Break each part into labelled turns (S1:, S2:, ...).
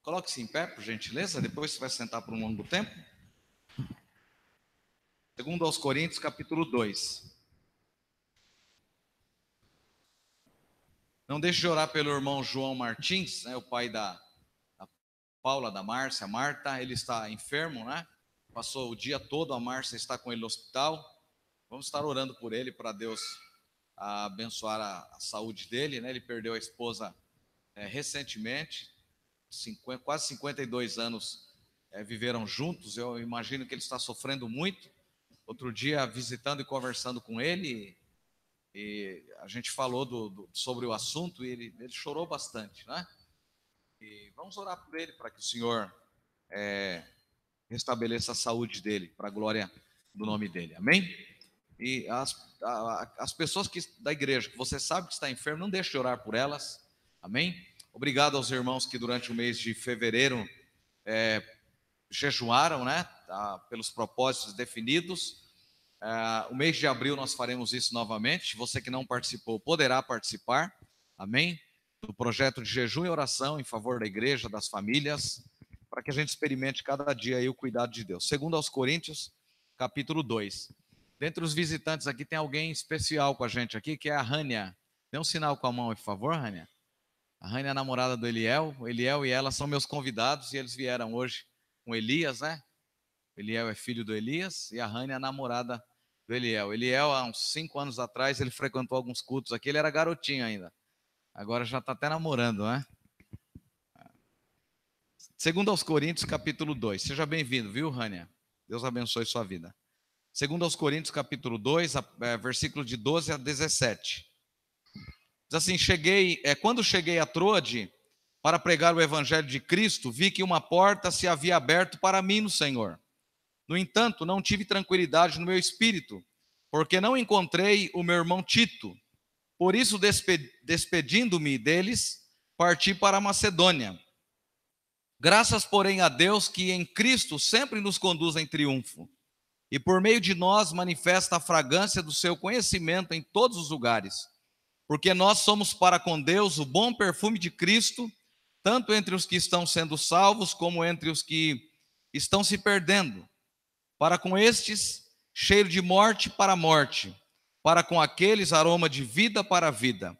S1: Coloque-se em pé, por gentileza, depois você vai sentar por um longo tempo. Segundo aos Coríntios, capítulo 2. Não deixe de orar pelo irmão João Martins, né, o pai da Paula, da Márcia, Marta. Ele está enfermo, né? Passou o dia todo, a Márcia está com ele no hospital. Vamos estar orando por ele, para Deus abençoar a saúde dele, né? Ele perdeu a esposa recentemente, quase 52 anos viveram juntos. Eu imagino que ele está sofrendo muito. Outro dia, visitando e conversando com ele, e a gente falou sobre o assunto, e ele chorou bastante, né? E vamos orar por ele, para que o Senhor restabeleça a saúde dele, para a glória do nome dele, amém? E as pessoas da igreja, que você sabe que está enfermo, não deixe de orar por elas, amém? Obrigado aos irmãos que durante o mês de fevereiro jejuaram, né? Pelos propósitos definidos. O mês de abril nós faremos isso novamente. Você que não participou poderá participar, amém? Do projeto de jejum e oração em favor da igreja, das famílias, para que a gente experimente cada dia aí o cuidado de Deus. Segundo aos Coríntios, capítulo 2. Dentre os visitantes aqui tem alguém especial com a gente aqui, que é a Rânia. Dê um sinal com a mão, por favor, Rânia. A Rânia é a namorada do Eliel. O Eliel e ela são meus convidados e eles vieram hoje com Elias, né? O Eliel é filho do Elias e a Rânia é a namorada do Eliel. Eliel, há uns 5 anos atrás, ele frequentou alguns cultos aqui, ele era garotinho ainda. Agora já está até namorando, né? Segundo aos Coríntios, capítulo 2. Seja bem-vindo, viu, Rânia? Deus abençoe sua vida. Segundo aos Coríntios, capítulo 2, versículo de 12 a 17. Diz assim: quando cheguei a Troade para pregar o evangelho de Cristo, vi que uma porta se havia aberto para mim no Senhor. No entanto, não tive tranquilidade no meu espírito, porque não encontrei o meu irmão Tito. Por isso, despedindo-me deles, parti para a Macedônia. Graças, porém, a Deus que em Cristo sempre nos conduz em triunfo, e por meio de nós manifesta a fragrância do seu conhecimento em todos os lugares, porque nós somos para com Deus o bom perfume de Cristo, tanto entre os que estão sendo salvos, como entre os que estão se perdendo. Para com estes, cheiro de morte para morte, para com aqueles, aroma de vida para vida.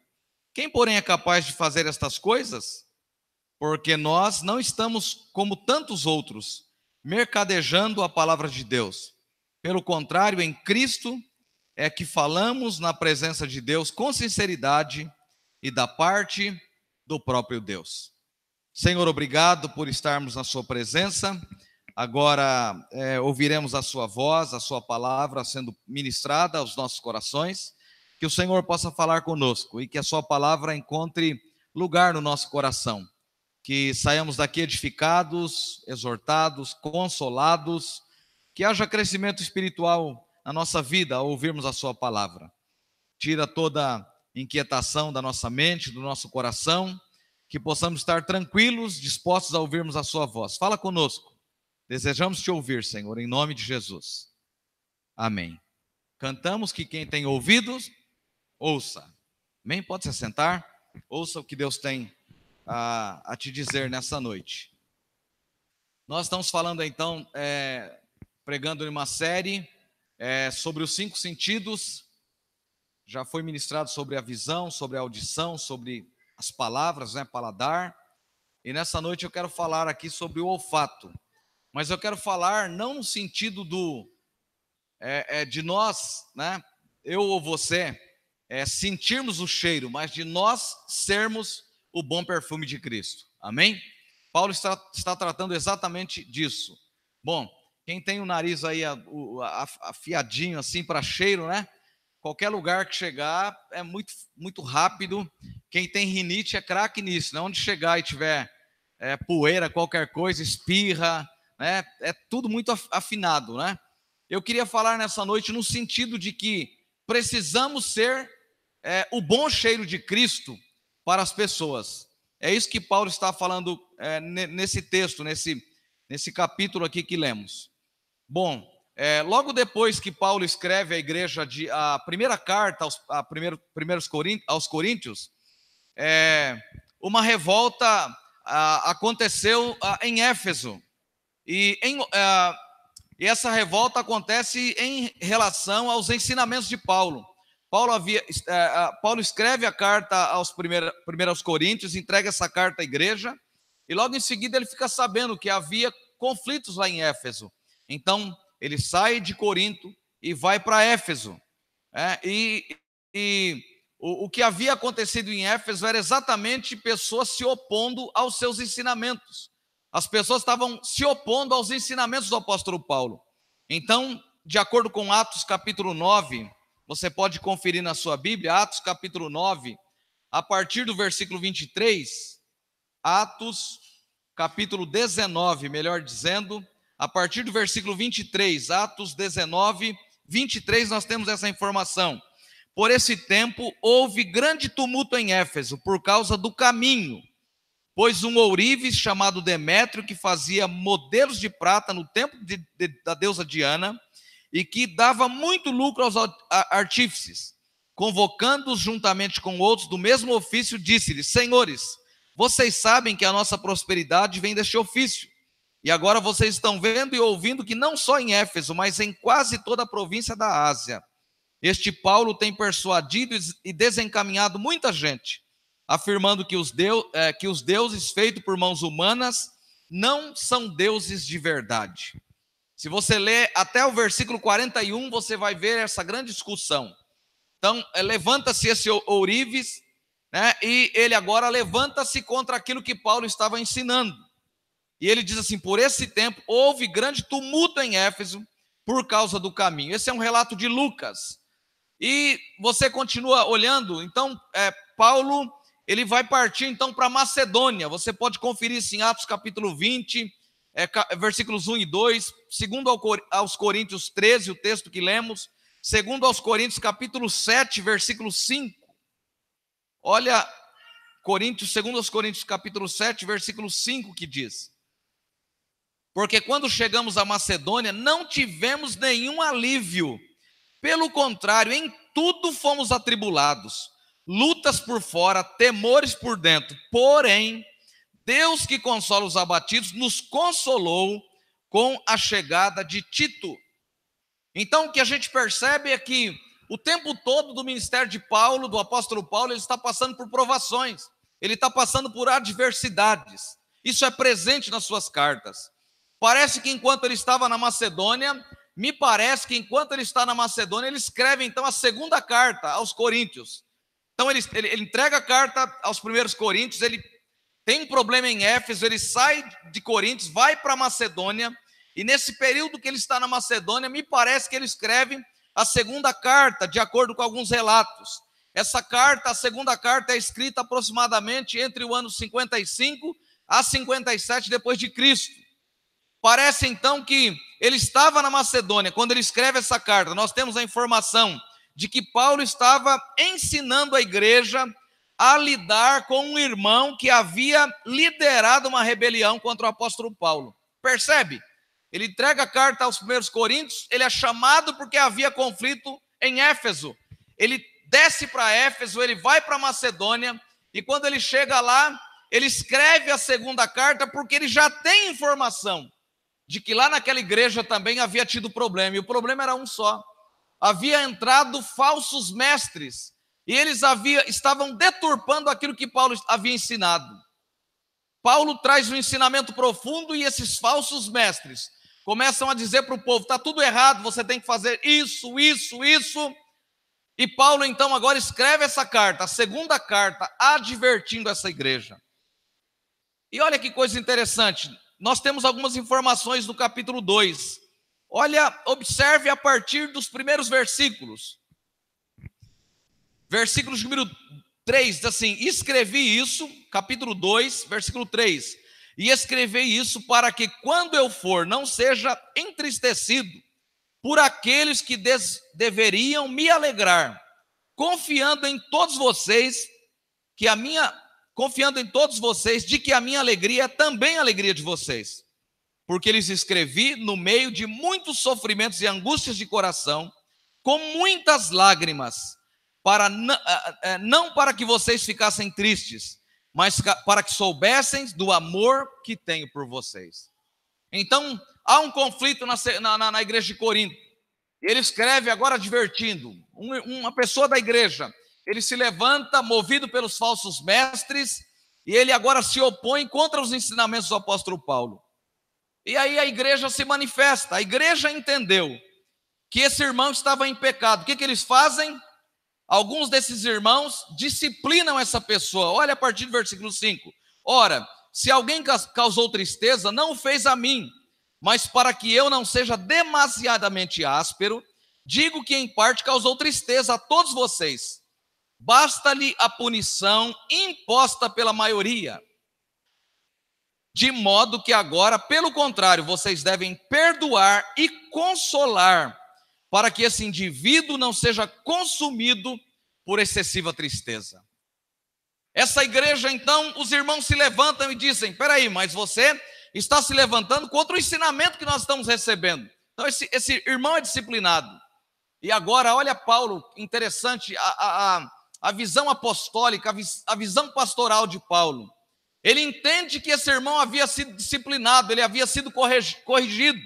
S1: Quem, porém, é capaz de fazer estas coisas? Porque nós não estamos como tantos outros, mercadejando a palavra de Deus. Pelo contrário, em Cristo é que falamos na presença de Deus com sinceridade e da parte do próprio Deus. Senhor, obrigado por estarmos na sua presença. Agora ouviremos a sua voz, a sua palavra sendo ministrada aos nossos corações. Que o Senhor possa falar conosco e que a sua palavra encontre lugar no nosso coração. Que saiamos daqui edificados, exortados, consolados. Que haja crescimento espiritual na nossa vida ao ouvirmos a sua palavra. Tira toda inquietação da nossa mente, do nosso coração. Que possamos estar tranquilos, dispostos a ouvirmos a sua voz. Fala conosco. Desejamos te ouvir, Senhor, em nome de Jesus. Amém. Cantamos que quem tem ouvidos, ouça. Amém? Pode se sentar. Ouça o que Deus tem a te dizer nessa noite. Nós estamos falando então, pregando em uma série sobre os 5 sentidos. Já foi ministrado sobre a visão, sobre a audição, sobre as palavras, né, paladar. E nessa noite eu quero falar aqui sobre o olfato. Mas eu quero falar não no sentido de nós, né, eu ou você, sentirmos o cheiro, mas de nós sermos o bom perfume de Cristo. Amém? Paulo está tratando exatamente disso. Bom, quem tem o nariz aí afiadinho assim para cheiro, né? Qualquer lugar que chegar é muito, muito rápido. Quem tem rinite é craque nisso, né? Onde chegar e tiver poeira, qualquer coisa, espirra, né? É tudo muito afinado, né? Eu queria falar nessa noite no sentido de que precisamos ser o bom cheiro de Cristo para as pessoas. É isso que Paulo está falando nesse texto, nesse capítulo aqui que lemos. Bom, logo depois que Paulo escreve a primeira carta aos Coríntios, uma revolta aconteceu em Éfeso. E essa revolta acontece em relação aos ensinamentos de Paulo. Paulo escreve a carta aos Coríntios, entrega essa carta à igreja, e logo em seguida ele fica sabendo que havia conflitos lá em Éfeso. Então, ele sai de Corinto e vai para Éfeso. O que havia acontecido em Éfeso era exatamente pessoas se opondo aos seus ensinamentos. As pessoas estavam se opondo aos ensinamentos do apóstolo Paulo. Então, de acordo com Atos capítulo 9, você pode conferir na sua Bíblia, Atos capítulo 9, a partir do versículo 23, Atos capítulo 19, melhor dizendo, a partir do versículo 23, Atos 19, 23, nós temos essa informação. Por esse tempo, houve grande tumulto em Éfeso, por causa do caminho, pois um ourives chamado Demétrio, que fazia modelos de prata no templo da deusa Diana, e que dava muito lucro aos artífices, convocando-os juntamente com outros do mesmo ofício, disse-lhes: Senhores, vocês sabem que a nossa prosperidade vem deste ofício, e agora vocês estão vendo e ouvindo que não só em Éfeso, mas em quase toda a província da Ásia, este Paulo tem persuadido e desencaminhado muita gente, afirmando que os deuses feitos por mãos humanas não são deuses de verdade. Se você ler até o versículo 41, você vai ver essa grande discussão. Então, levanta-se esse ourives, e ele agora levanta-se contra aquilo que Paulo estava ensinando. E ele diz assim: por esse tempo houve grande tumulto em Éfeso por causa do caminho. Esse é um relato de Lucas. E você continua olhando, então, Paulo, ele vai partir então para Macedônia. Você pode conferir isso em Atos capítulo 20, versículos 1 e 2, segundo aos Coríntios 13, o texto que lemos, segundo aos Coríntios capítulo 7, versículo 5. Olha, segundo aos Coríntios capítulo 7, versículo 5, que diz: porque quando chegamos a Macedônia, não tivemos nenhum alívio. Pelo contrário, em tudo fomos atribulados, lutas por fora, temores por dentro. Porém, Deus que consola os abatidos, nos consolou com a chegada de Tito. Então, o que a gente percebe é que o tempo todo do ministério de Paulo, do apóstolo Paulo, ele está passando por provações, ele está passando por adversidades. Isso é presente nas suas cartas. Parece que enquanto ele estava na Macedônia, ele escreve então a segunda carta aos Coríntios. Então ele entrega a carta aos primeiros Coríntios, ele tem um problema em Éfeso, ele sai de Coríntios, vai para Macedônia, e nesse período que ele está na Macedônia, me parece que ele escreve a segunda carta, de acordo com alguns relatos. Essa carta, a segunda carta, é escrita aproximadamente entre o ano 55 a 57 depois de Cristo. Parece então que ele estava na Macedônia quando ele escreve essa carta. Nós temos a informação de que Paulo estava ensinando a igreja a lidar com um irmão que havia liderado uma rebelião contra o apóstolo Paulo. Percebe? Ele entrega a carta aos primeiros Coríntios, ele é chamado porque havia conflito em Éfeso. Ele desce para Éfeso, ele vai para Macedônia, e quando ele chega lá, ele escreve a segunda carta porque ele já tem informação de que lá naquela igreja também havia tido problema, e o problema era um só: havia entrado falsos mestres, e eles estavam deturpando aquilo que Paulo havia ensinado. Paulo traz um ensinamento profundo, e esses falsos mestres começam a dizer para o povo: está tudo errado, você tem que fazer isso, isso, isso. E Paulo então agora escreve essa carta, a segunda carta, advertindo essa igreja. E olha que coisa interessante, nós temos algumas informações no capítulo 2. Olha, observe a partir dos primeiros versículos. Versículo número 3, diz assim: escrevi isso, capítulo 2, versículo 3. E escrevi isso para que quando eu for, não seja entristecido por aqueles que deveriam me alegrar, confiando em todos vocês de que a minha alegria é também a alegria de vocês. Porque lhes escrevi no meio de muitos sofrimentos e angústias de coração, com muitas lágrimas, não para que vocês ficassem tristes, mas para que soubessem do amor que tenho por vocês. Então, há um conflito na igreja de Corinto. Ele escreve agora advertindo, uma pessoa da igreja, ele se levanta movido pelos falsos mestres, e ele agora se opõe contra os ensinamentos do apóstolo Paulo. E aí a igreja se manifesta, a igreja entendeu que esse irmão estava em pecado. O que eles fazem? Alguns desses irmãos disciplinam essa pessoa. Olha a partir do versículo 5. Ora, se alguém causou tristeza, não o fez a mim, mas para que eu não seja demasiadamente áspero, digo que em parte causou tristeza a todos vocês. Basta-lhe a punição imposta pela maioria. De modo que agora, pelo contrário, vocês devem perdoar e consolar, para que esse indivíduo não seja consumido por excessiva tristeza. Essa igreja, então, os irmãos se levantam e dizem: peraí, mas você está se levantando contra o ensinamento que nós estamos recebendo. Então esse irmão é disciplinado. E agora, olha Paulo, interessante, a visão apostólica, a visão pastoral de Paulo. Ele entende que esse irmão havia sido disciplinado, ele havia sido corrigido.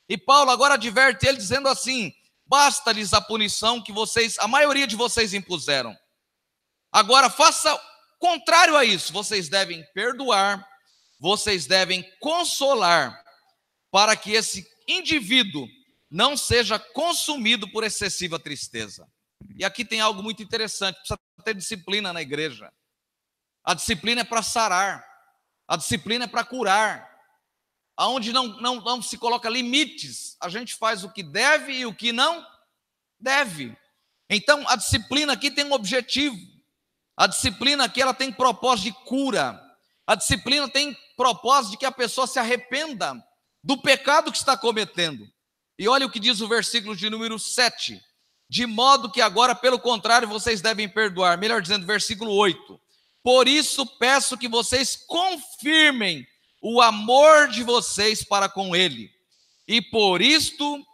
S1: E Paulo agora adverte ele dizendo assim: basta-lhes a punição que a maioria de vocês impuseram. Agora faça contrário a isso, vocês devem perdoar, vocês devem consolar, para que esse indivíduo não seja consumido por excessiva tristeza. E aqui tem algo muito interessante, precisa ter disciplina na igreja. A disciplina é para sarar, a disciplina é para curar. Aonde não se coloca limites, a gente faz o que deve e o que não deve. Então, a disciplina aqui tem um objetivo. A disciplina aqui ela tem propósito de cura. A disciplina tem propósito de que a pessoa se arrependa do pecado que está cometendo. E olha o que diz o versículo de número 7. De modo que agora, pelo contrário, vocês devem perdoar. Melhor dizendo, versículo 8. Por isso peço que vocês confirmem o amor de vocês para com ele. E por isso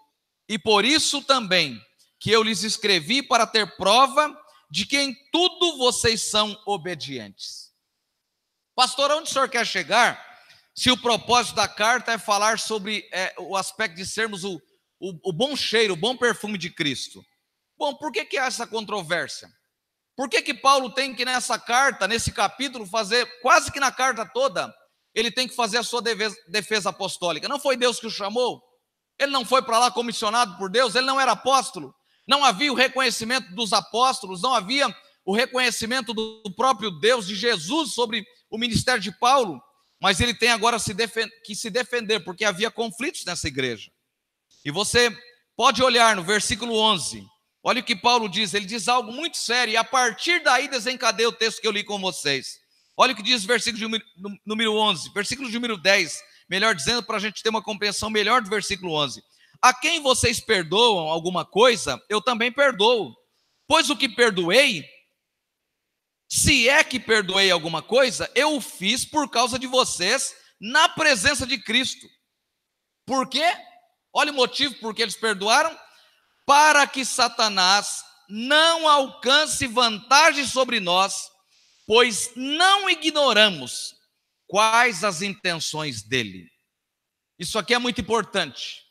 S1: também que eu lhes escrevi para ter prova de que em tudo vocês são obedientes. Pastor, onde o senhor quer chegar? Se o propósito da carta é falar sobre o aspecto de sermos o bom cheiro, o bom perfume de Cristo. Bom, por que há essa controvérsia? Por que Paulo tem que nessa carta, nesse capítulo, fazer, quase que na carta toda, ele tem que fazer a sua defesa apostólica? Não foi Deus que o chamou? Ele não foi para lá comissionado por Deus? Ele não era apóstolo? Não havia o reconhecimento dos apóstolos? Não havia o reconhecimento do próprio Deus, de Jesus, sobre o ministério de Paulo? Mas ele tem agora que se defender, porque havia conflitos nessa igreja. E você pode olhar no versículo 11, olha o que Paulo diz, ele diz algo muito sério, e a partir daí desencadeia o texto que eu li com vocês. Olha o que diz o versículo número 11, versículo número 10, melhor dizendo, para a gente ter uma compreensão melhor do versículo 11. A quem vocês perdoam alguma coisa, eu também perdoo, pois o que perdoei, se é que perdoei alguma coisa, eu o fiz por causa de vocês, na presença de Cristo. Por quê? Olha o motivo por que eles perdoaram: para que Satanás não alcance vantagem sobre nós, pois não ignoramos quais as intenções dele. Isso aqui é muito importante.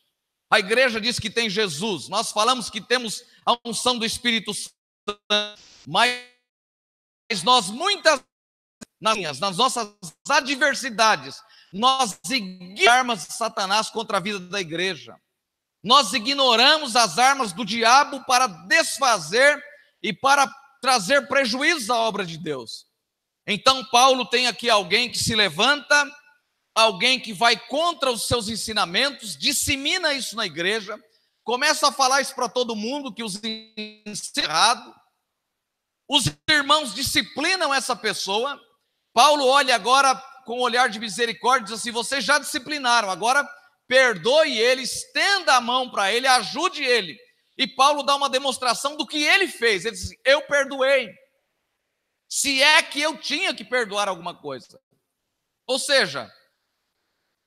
S1: A igreja diz que tem Jesus, nós falamos que temos a unção do Espírito Santo, mas nós muitas nas nossas adversidades, nós ignoramos Satanás contra a vida da igreja. Nós ignoramos as armas do diabo para desfazer e para trazer prejuízo à obra de Deus. Então Paulo tem aqui alguém que se levanta, alguém que vai contra os seus ensinamentos, dissemina isso na igreja, começa a falar isso para todo mundo, que os ensina errado. Os irmãos disciplinam essa pessoa. Paulo olha agora com um olhar de misericórdia e diz assim: vocês já disciplinaram, agora perdoe ele, estenda a mão para ele, ajude ele. E Paulo dá uma demonstração do que ele fez. Ele diz: eu perdoei, se é que eu tinha que perdoar alguma coisa. Ou seja,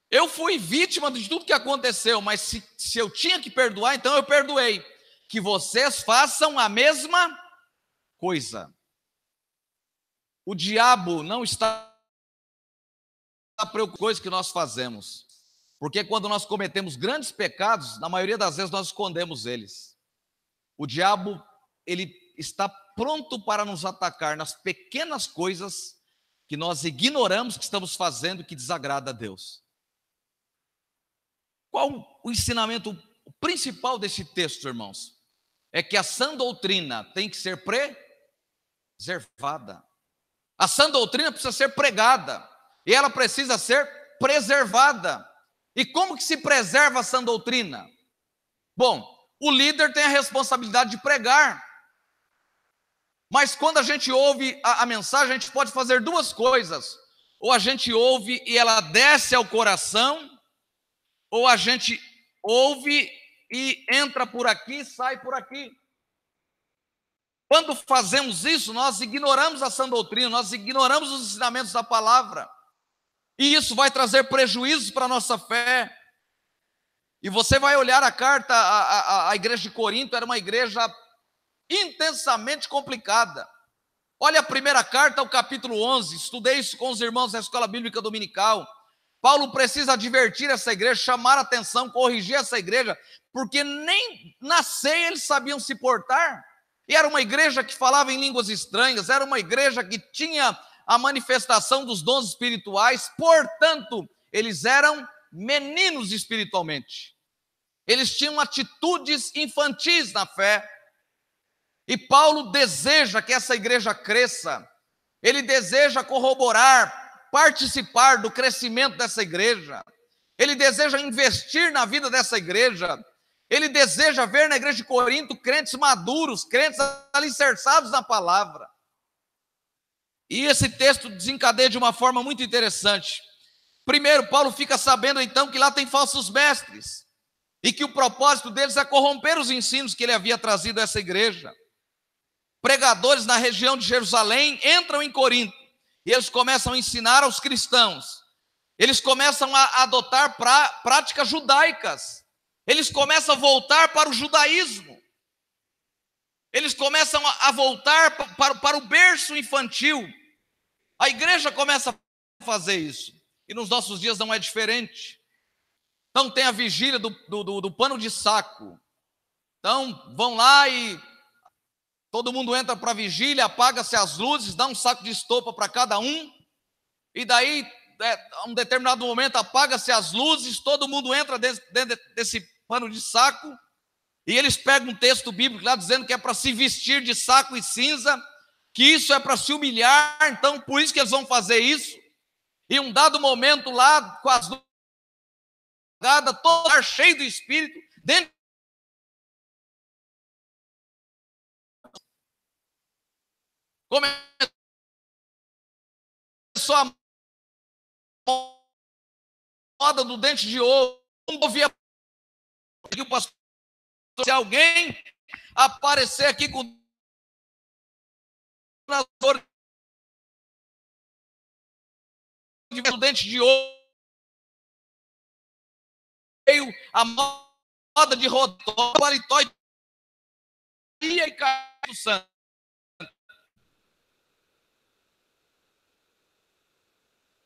S1: eu fui vítima de tudo que aconteceu, mas se eu tinha que perdoar, então eu perdoei. Que vocês façam a mesma coisa. O diabo não está coisas que nós fazemos. Porque quando nós cometemos grandes pecados, na maioria das vezes nós escondemos eles. O diabo, ele está pronto para nos atacar nas pequenas coisas que nós ignoramos que estamos fazendo que desagrada a Deus. Qual o ensinamento principal desse texto, irmãos? É que a sã doutrina tem que ser preservada. A sã doutrina precisa ser pregada e ela precisa ser preservada. E como que se preserva a sã doutrina? Bom, o líder tem a responsabilidade de pregar. Mas quando a gente ouve a mensagem, a gente pode fazer duas coisas. Ou a gente ouve e ela desce ao coração, ou a gente ouve e entra por aqui, sai por aqui. Quando fazemos isso, nós ignoramos a sã doutrina, nós ignoramos os ensinamentos da palavra. E isso vai trazer prejuízos para a nossa fé. E você vai olhar a carta, a igreja de Corinto era uma igreja intensamente complicada. Olha a primeira carta, o capítulo 11, estudei isso com os irmãos da Escola Bíblica Dominical. Paulo precisa advertir essa igreja, chamar a atenção, corrigir essa igreja, porque nem na ceia eles sabiam se portar. E era uma igreja que falava em línguas estranhas, era uma igreja que tinha a manifestação dos dons espirituais, portanto, eles eram meninos espiritualmente. Eles tinham atitudes infantis na fé. E Paulo deseja que essa igreja cresça. Ele deseja corroborar, participar do crescimento dessa igreja. Ele deseja investir na vida dessa igreja. Ele deseja ver na igreja de Corinto crentes maduros, crentes alicerçados na palavra. E esse texto desencadeia de uma forma muito interessante. Primeiro, Paulo fica sabendo então que lá tem falsos mestres e que o propósito deles é corromper os ensinos que ele havia trazido a essa igreja. Pregadores na região de Jerusalém entram em Corinto e eles começam a ensinar aos cristãos. Eles começam a adotar práticas judaicas. Eles começam a voltar para o judaísmo. Eles começam a voltar para o berço infantil. A igreja começa a fazer isso. E nos nossos dias não é diferente. Então tem a vigília do pano de saco. Então vão lá e todo mundo entra para a vigília, apaga-se as luzes, dá um saco de estopa para cada um. E daí, a um determinado momento, apaga-se as luzes, todo mundo entra dentro desse pano de saco. E eles pegam um texto bíblico lá dizendo que é para se vestir de saco e cinza, que isso é para se humilhar, então por isso que eles vão fazer isso. E um dado momento lá, com as luzes apagadas, todo ar cheio do Espírito, dentro começou a moda do dente de ouro, não ouvia que o pastor, se alguém aparecer aqui com o dente de ouro, veio a moda de rodó, paletó e caiu do santo.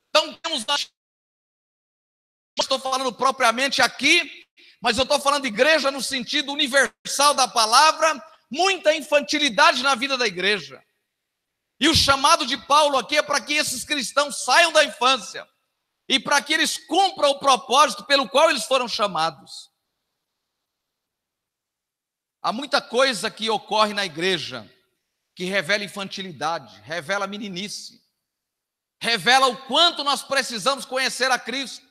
S1: Então temos, estou falando propriamente aqui, mas eu estou falando de igreja no sentido universal da palavra, muita infantilidade na vida da igreja. E o chamado de Paulo aqui é para que esses cristãos saiam da infância e para que eles cumpram o propósito pelo qual eles foram chamados. Há muita coisa que ocorre na igreja que revela infantilidade, revela meninice, revela o quanto nós precisamos conhecer a Cristo.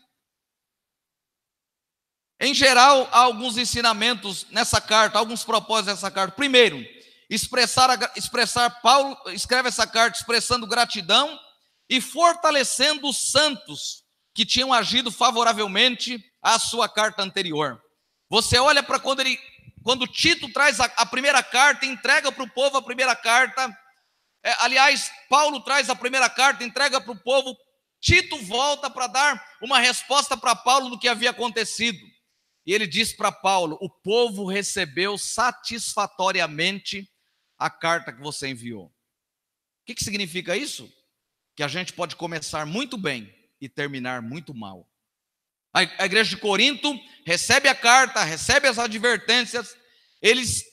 S1: Em geral, há alguns ensinamentos nessa carta, alguns propósitos nessa carta. Primeiro, Paulo escreve essa carta expressando gratidão e fortalecendo os santos que tinham agido favoravelmente à sua carta anterior. Você olha para quando Tito traz a primeira carta, entrega para o povo a primeira carta. Aliás, Paulo traz a primeira carta, entrega para o povo. Tito volta para dar uma resposta para Paulo do que havia acontecido. E ele diz para Paulo: o povo recebeu satisfatoriamente a carta que você enviou. O que significa isso? Que a gente pode começar muito bem, e terminar muito mal. A igreja de Corinto recebe a carta, recebe as advertências, eles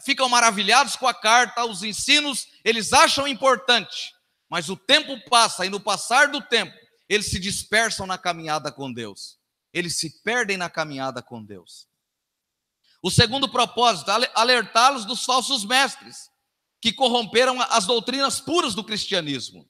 S1: ficam maravilhados com a carta, os ensinos, eles acham importante, mas o tempo passa, e no passar do tempo, eles se dispersam na caminhada com Deus, eles se perdem na caminhada com Deus. O segundo propósito, alertá-los dos falsos mestres, que corromperam as doutrinas puras do cristianismo.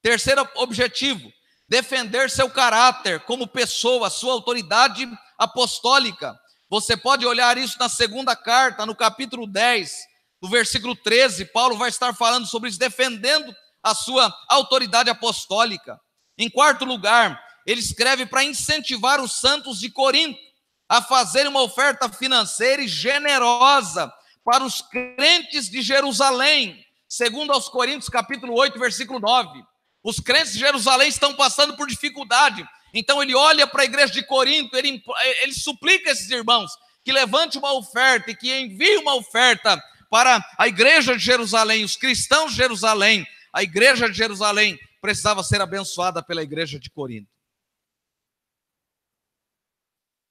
S1: Terceiro objetivo, defender seu caráter como pessoa, sua autoridade apostólica. Você pode olhar isso na segunda carta, no capítulo 10, no versículo 13, Paulo vai estar falando sobre isso, defendendo a sua autoridade apostólica. Em quarto lugar, ele escreve para incentivar os santos de Corinto a fazerem uma oferta financeira e generosa para os crentes de Jerusalém, segundo aos Coríntios, capítulo 8, versículo 9. Os crentes de Jerusalém estão passando por dificuldade, então ele olha para a igreja de Corinto, ele suplica a esses irmãos que levante uma oferta e que envie uma oferta para a igreja de Jerusalém, os cristãos de Jerusalém. A igreja de Jerusalém precisava ser abençoada pela igreja de Corinto.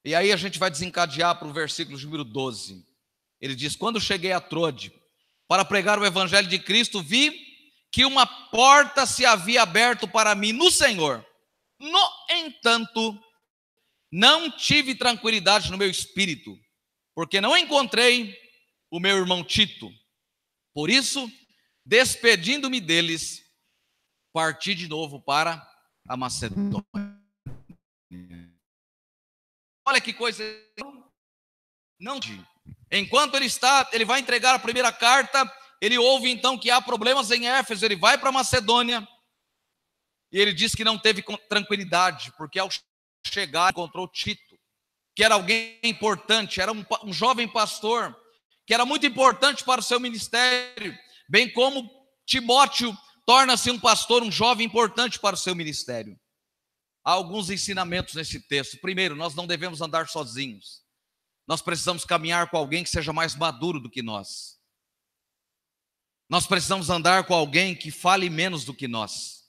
S1: E aí a gente vai desencadear para o versículo número 12. Ele diz: quando cheguei a Trode para pregar o evangelho de Cristo, vi que uma porta se havia aberto para mim no Senhor. No entanto, não tive tranquilidade no meu espírito, porque não encontrei o meu irmão Tito. Por isso, despedindo-me deles, parti de novo para a Macedônia. Olha que coisa. Não. Enquanto ele vai entregar a primeira carta, ele ouve então que há problemas em Éfeso, ele vai para a Macedônia, e ele diz que não teve tranquilidade, porque ao chegar encontrou Tito, que era alguém importante, era um jovem pastor, que era muito importante para o seu ministério, bem como Timóteo torna-se um pastor, um jovem importante para o seu ministério. Há alguns ensinamentos nesse texto. Primeiro, nós não devemos andar sozinhos. Nós precisamos caminhar com alguém que seja mais maduro do que nós. Nós precisamos andar com alguém que fale menos do que nós.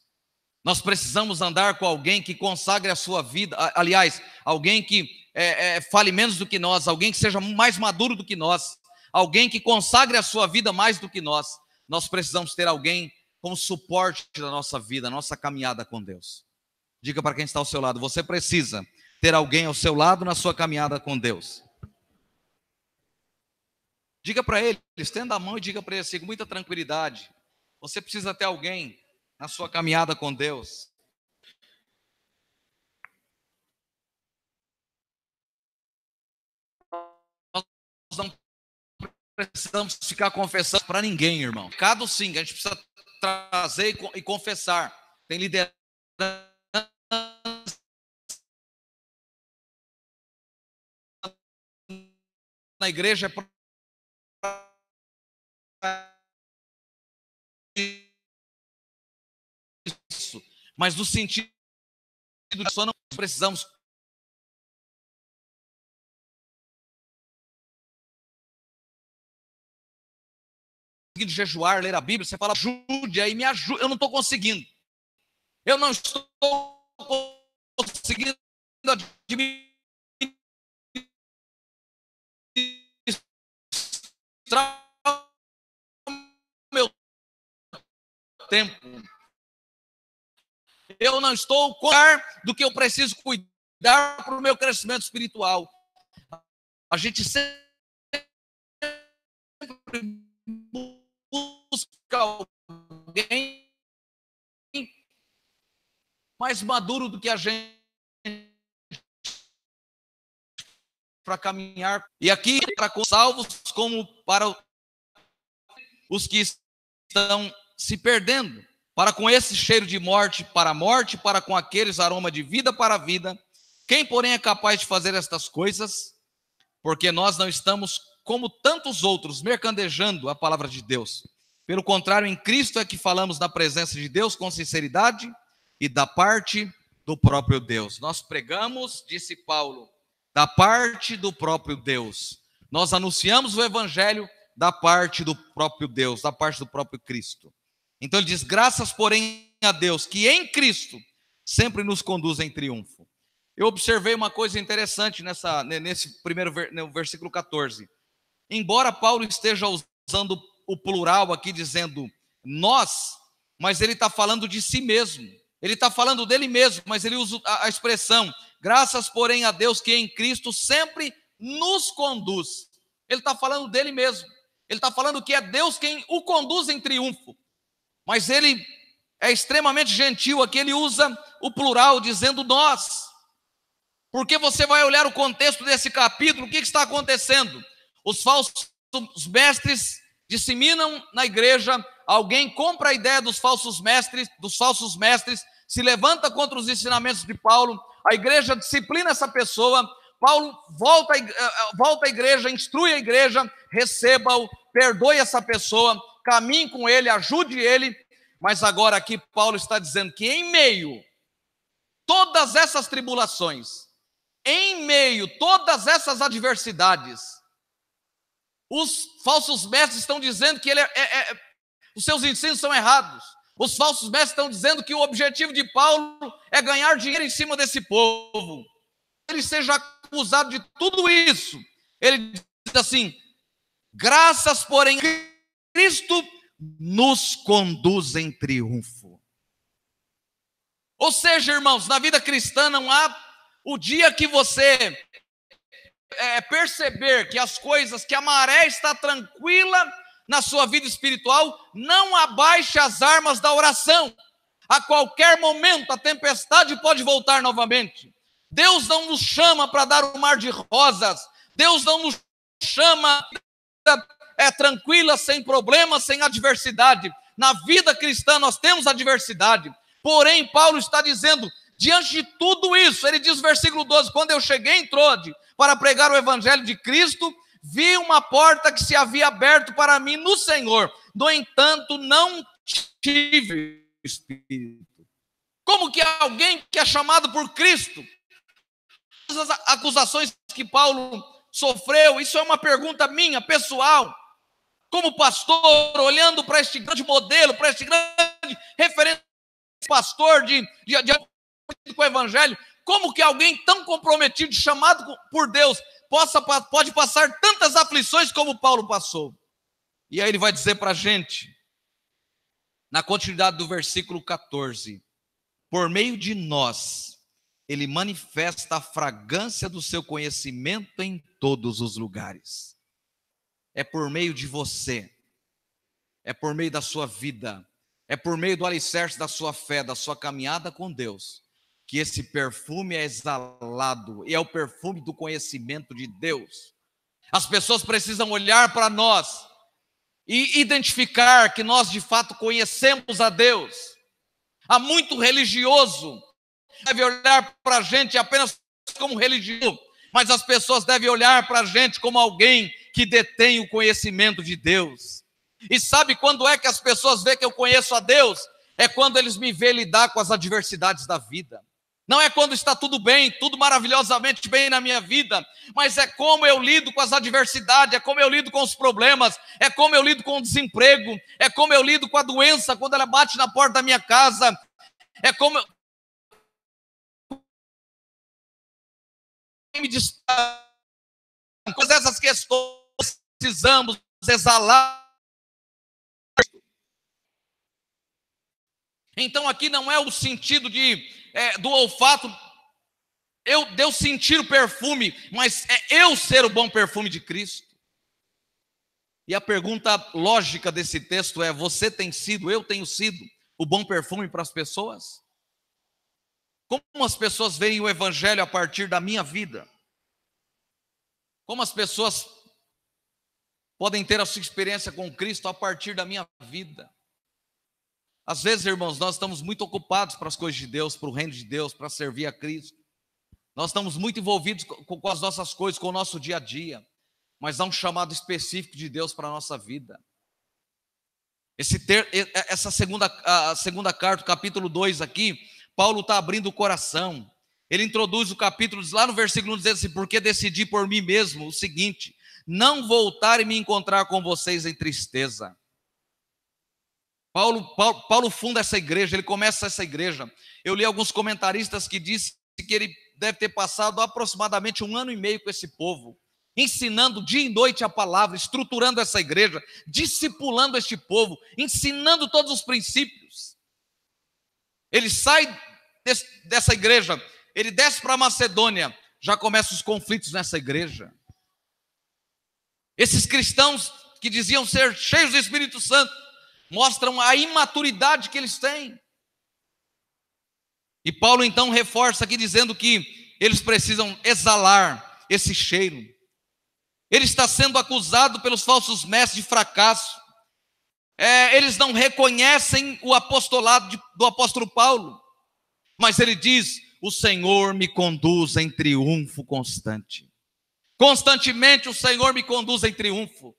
S1: Nós precisamos andar com alguém que consagre a sua vida, aliás, alguém que fale menos do que nós, alguém que seja mais maduro do que nós, alguém que consagre a sua vida mais do que nós. Nós precisamos ter alguém como suporte da nossa vida, da nossa caminhada com Deus. Diga para quem está ao seu lado: você precisa ter alguém ao seu lado na sua caminhada com Deus. Diga para ele, estenda a mão e diga para ele assim, com muita tranquilidade: você precisa ter alguém na sua caminhada com Deus. Nós não precisamos ficar confessando para ninguém, irmão. Pecado sim, a gente precisa trazer e confessar. Tem liderança na igreja isso, mas no sentido de só não precisamos jejuar, ler a Bíblia. Você fala: ajude aí, me ajude, eu não estou conseguindo, eu não estou conseguindo administrar o meu tempo, eu não estou cuidando do que eu preciso cuidar para o meu crescimento espiritual. A gente sempre busca alguém mais maduro do que a gente para caminhar. E aqui para com salvos como para os que estão se perdendo, para com esse cheiro de morte para a morte, para com aqueles aroma de vida para a vida. Quem, porém, é capaz de fazer estas coisas? Porque nós não estamos como tantos outros mercadejando a palavra de Deus. Pelo contrário, em Cristo é que falamos na presença de Deus com sinceridade e da parte do próprio Deus. Nós pregamos, disse Paulo, da parte do próprio Deus. Nós anunciamos o evangelho da parte do próprio Deus, da parte do próprio Cristo. Então ele diz: graças, porém, a Deus, que em Cristo sempre nos conduz em triunfo. Eu observei uma coisa interessante nesse no versículo 14. Embora Paulo esteja usando o plural aqui, dizendo nós, mas ele está falando de si mesmo. Ele está falando dele mesmo, mas ele usa a expressão graças, porém, a Deus que em Cristo sempre nos conduz. Ele está falando dele mesmo. Ele está falando que é Deus quem o conduz em triunfo. Mas ele é extremamente gentil aqui, ele usa o plural, dizendo nós. Porque você vai olhar o contexto desse capítulo, o que está acontecendo? Os falsos mestres disseminam na igreja, alguém compra a ideia dos falsos mestres, se levanta contra os ensinamentos de Paulo, a igreja disciplina essa pessoa, Paulo volta à igreja, instrui a igreja, receba-o, perdoe essa pessoa, caminhe com ele, ajude ele, mas agora aqui Paulo está dizendo que em meio todas essas tribulações, em meio todas essas adversidades, os falsos mestres estão dizendo que os seus ensinos são errados. Os falsos mestres estão dizendo que o objetivo de Paulo é ganhar dinheiro em cima desse povo. Ele seja acusado de tudo isso. Ele diz assim, graças, porém, Cristo nos conduz em triunfo. Ou seja, irmãos, na vida cristã não há o dia que você perceber que as coisas, que a maré está tranquila na sua vida espiritual, não abaixe as armas da oração. A qualquer momento a tempestade pode voltar novamente. Deus não nos chama para dar um mar de rosas. Deus não nos chama tranquila, sem problemas, sem adversidade. Na vida cristã nós temos adversidade. Porém, Paulo está dizendo, diante de tudo isso, ele diz no versículo 12, quando eu cheguei em Trode para pregar o evangelho de Cristo, vi uma porta que se havia aberto para mim no Senhor. No entanto, não tive espírito. Como que alguém que é chamado por Cristo, as acusações que Paulo sofreu, isso é uma pergunta minha, pessoal, como pastor, olhando para este grande modelo, para este grande referente pastor de com o evangelho, como que alguém tão comprometido, chamado por Deus, pode passar tantas aflições como Paulo passou? E aí ele vai dizer para a gente, na continuidade do versículo 14, por meio de nós, ele manifesta a fragrância do seu conhecimento em todos os lugares. É por meio de você, é por meio da sua vida, é por meio do alicerce da sua fé, da sua caminhada com Deus, que esse perfume é exalado, e é o perfume do conhecimento de Deus. As pessoas precisam olhar para nós e identificar que nós de fato conhecemos a Deus. Há muito religioso, deve olhar para a gente apenas como religioso, mas as pessoas devem olhar para a gente como alguém que detém o conhecimento de Deus. E sabe quando é que as pessoas veem que eu conheço a Deus? É quando eles me veem lidar com as adversidades da vida. Não é quando está tudo bem, tudo maravilhosamente bem na minha vida, mas é como eu lido com as adversidades, é como eu lido com os problemas, é como eu lido com o desemprego, é como eu lido com a doença quando ela bate na porta da minha casa, é como eu me distraio com essas questões, precisamos exalar. Então aqui não é o sentido do olfato, de eu sentir o perfume, mas é eu ser o bom perfume de Cristo. E a pergunta lógica desse texto é, você tem sido, eu tenho sido o bom perfume para as pessoas? Como as pessoas veem o evangelho a partir da minha vida? Como as pessoas podem ter a sua experiência com Cristo a partir da minha vida? Às vezes, irmãos, nós estamos muito ocupados para as coisas de Deus, para o reino de Deus, para servir a Cristo. Nós estamos muito envolvidos com as nossas coisas, com o nosso dia a dia. Mas há um chamado específico de Deus para a nossa vida. Essa segunda carta, capítulo 2 aqui, Paulo está abrindo o coração. Ele introduz o capítulo, lá no versículo 1, dizendo assim, porque decidi por mim mesmo o seguinte, não voltar e me encontrar com vocês em tristeza. Paulo funda essa igreja, ele começa essa igreja. Eu li alguns comentaristas que dizem que ele deve ter passado aproximadamente 1 ano e meio com esse povo, ensinando dia e noite a palavra, estruturando essa igreja, discipulando este povo, ensinando todos os princípios. Ele sai dessa igreja, ele desce para a Macedônia, já começam os conflitos nessa igreja. Esses cristãos que diziam ser cheios do Espírito Santo, mostram a imaturidade que eles têm. E Paulo então reforça aqui dizendo que eles precisam exalar esse cheiro. Ele está sendo acusado pelos falsos mestres de fracasso. Eles não reconhecem o apostolado do apóstolo Paulo, mas ele diz: o Senhor me conduz em triunfo constante. Constantemente o Senhor me conduz em triunfo.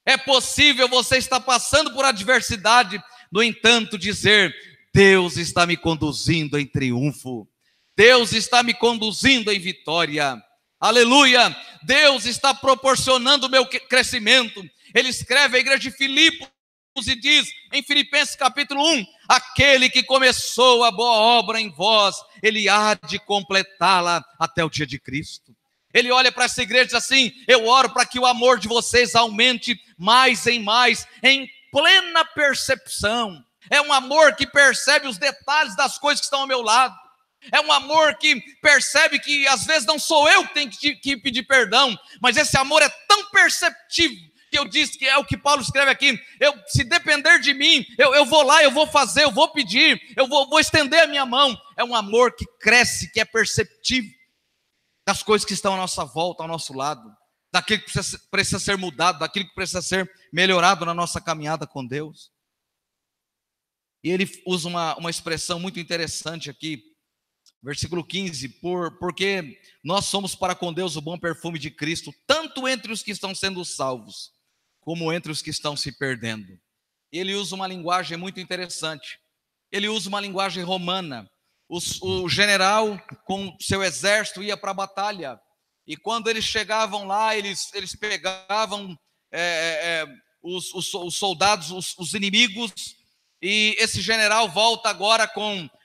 S1: É possível você estar passando por adversidade, no entanto dizer: Deus está me conduzindo em triunfo. Deus está me conduzindo em vitória. Aleluia! Deus está proporcionando o meu crescimento. Ele escreve à igreja de Filipos e diz em Filipenses capítulo 1: aquele que começou a boa obra em vós, ele há de completá-la até o dia de Cristo. Ele olha para essa igreja e diz assim: eu oro para que o amor de vocês aumente mais em plena percepção. É um amor que percebe os detalhes das coisas que estão ao meu lado. É um amor que percebe que às vezes não sou eu que tenho que pedir perdão, mas esse amor é tão perceptivo que eu disse que é o que Paulo escreve aqui: se depender de mim, eu vou lá, eu vou fazer, eu vou pedir, eu vou estender a minha mão. É um amor que cresce, que é perceptivo das coisas que estão à nossa volta, ao nosso lado, daquilo que precisa ser mudado, daquilo que precisa ser melhorado na nossa caminhada com Deus. E ele usa uma expressão muito interessante aqui, versículo 15, porque nós somos para com Deus o bom perfume de Cristo, tanto entre os que estão sendo salvos, como entre os que estão se perdendo. Ele usa uma linguagem muito interessante, ele usa uma linguagem romana. O general com seu exército ia para a batalha, e quando eles chegavam lá, eles pegavam os soldados, os inimigos, e esse general volta agora